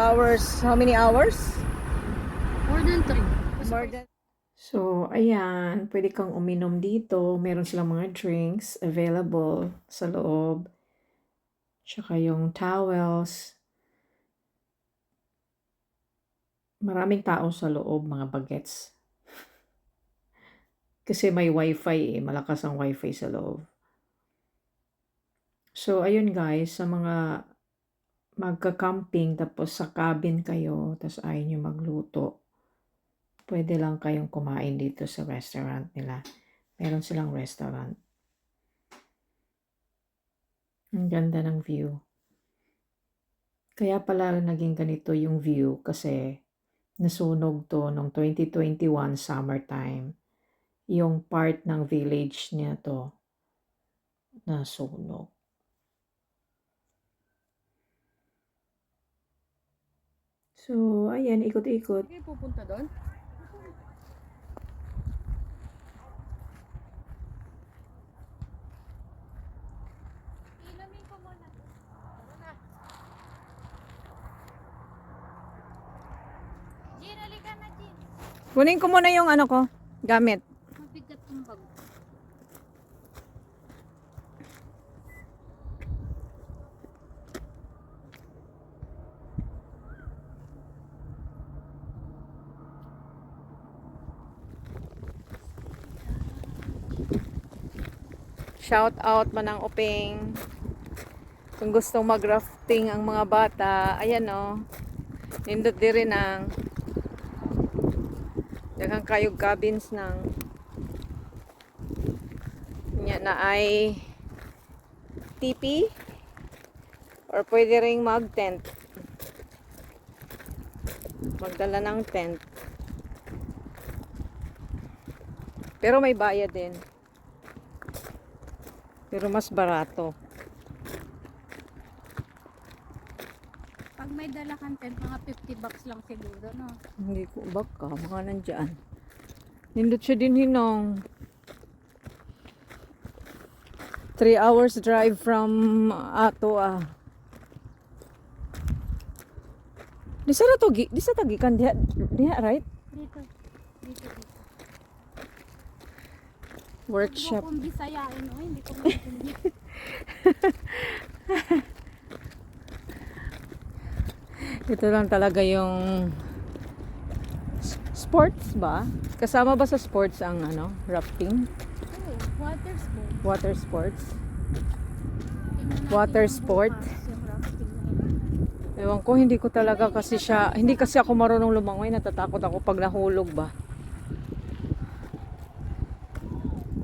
hours. How many hours? More than 3. More than... So, ayan. Pwede kang uminom dito. Meron silang mga drinks available sa loob. Tsaka yung towels. Maraming tao sa loob, mga bagets. Kasi may wifi eh. Malakas ang wifi sa loob. So, ayun guys. Sa mga magka-camping tapos sa cabin kayo tapos ayaw nyo magluto. Pwede lang kayong kumain dito sa restaurant nila. Meron silang restaurant. Ang ganda ng view. Kaya pala naging ganito yung view kasi nasunog to noong 2021 summertime. Yung part ng village niya to nasunog. So, ayan, ikot-ikot. Okay, pupunta doon? Ilamin ko muna. Jean, halika na, Jean. Kunin ko muna yung ano ko, gamit. Mabigat ang bag. Shout out Manang Uping. Kung gustong mag-rafting ang mga bata, ayan o. Nindot din rin ang daghang kayog cabins ng nya na ay tipi or pwede ring mag-tent. Magdala ng tent. Pero may bayad din. Pero mas barato. Pag may dala kang tent, mga 50 bucks lang siguro, no? Hindi ko baka mga nandyan. Nindot siya din hinong. 3 hours drive from Ato ah. Di sa tagi kan diha right? Dito. Dito. Workshop. Kung bisayain, oh, hindi ko maintindihan. Ito lang talaga yung sports ba? Kasama ba sa sports ang ano, rafting? Oh, water sport. Water sports? Tingnan natin Water yung sport? bukas, yung rafting na yun. Ewan ko, hindi ko talaga kasi siya, hindi kasi ako marunong lumangoy, natatakot ako pag nahulog ba.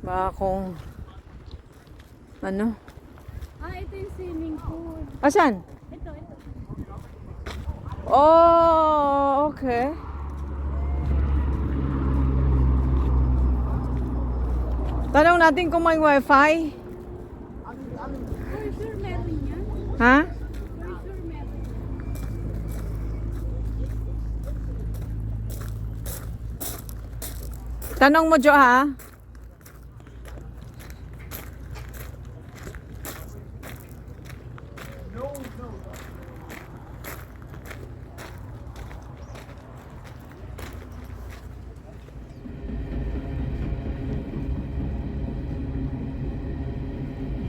Baka kung, ano? Ah, ito yung swimming pool. Asan? Ito. Oh, okay. Tanong natin kung may wifi. For sure meron yan. Ha? For sure meron. Tanong mo, Jo, ha?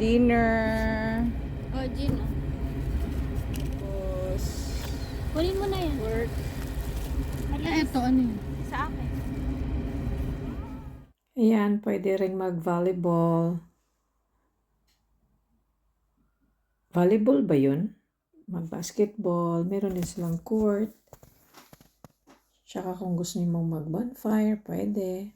Dinner. Oh, Jean, oh. Tapos, Kunin mo na yan. work. Ito, ano yun? Sa akin. Ayan, pwede rin mag-volleyball. Volleyball ba yun? Mag-basketball. Meron din silang court. Tsaka kung gusto niyo mag-bonfire, pwede.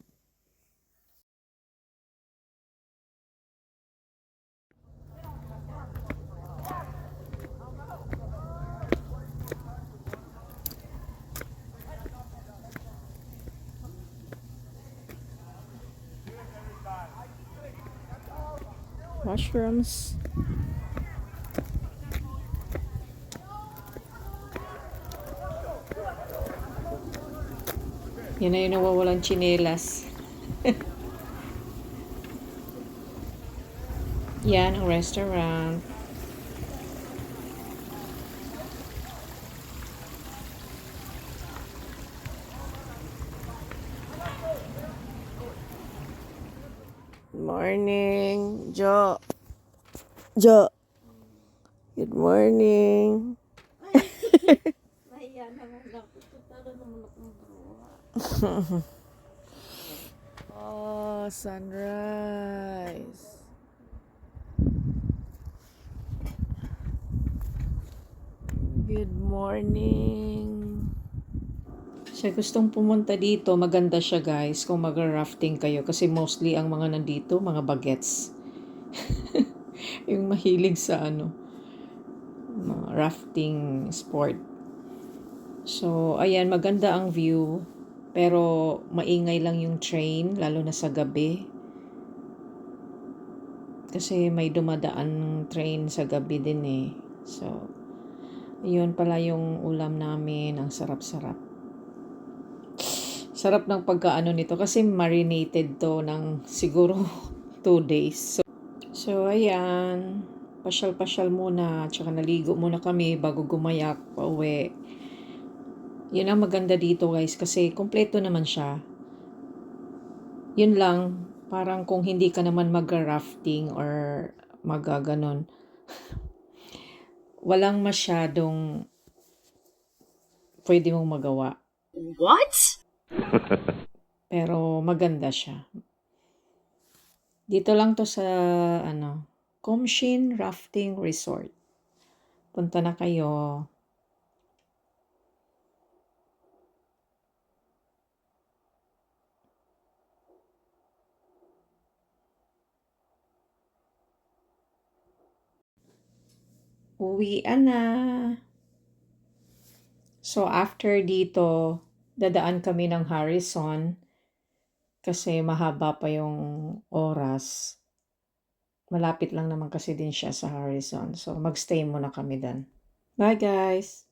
Mushrooms. Yan na yung nawawalang tsinelas. Yan ang restaurant. morning, Jo. Jo. Good morning. Nahiya naman ako. Talo naman akong bruha. Oh, sunrise. Good morning. Siya gustong pumunta dito, maganda siya guys kung mag-rafting kayo kasi mostly ang mga nandito, mga bagets. Yung mahilig sa mga rafting sport. So, ayan, maganda ang view. Pero maingay lang yung train, lalo na sa gabi. Kasi may dumadaan train sa gabi din eh. So, yun pala yung ulam namin. Ang sarap-sarap. Sarap ng pagkaano nito kasi marinated to ng siguro 2 days. So ayan. Pasyal-pasyal muna. Tsaka naligo muna kami bago gumayak pauwi. Yun ang maganda dito guys kasi kompleto naman siya. Yun lang. Parang kung hindi ka naman mag-rafting or magaganon. Walang masyadong pwede mong magawa. What? Pero maganda siya. Dito lang to sa Kumshin Rafting Resort. Punta na kayo. Uwian na. So after dito, dadaan kami ng Harrison kasi mahaba pa yung oras. Malapit lang naman kasi din siya sa Harrison. So magstay muna kami dan. Bye guys!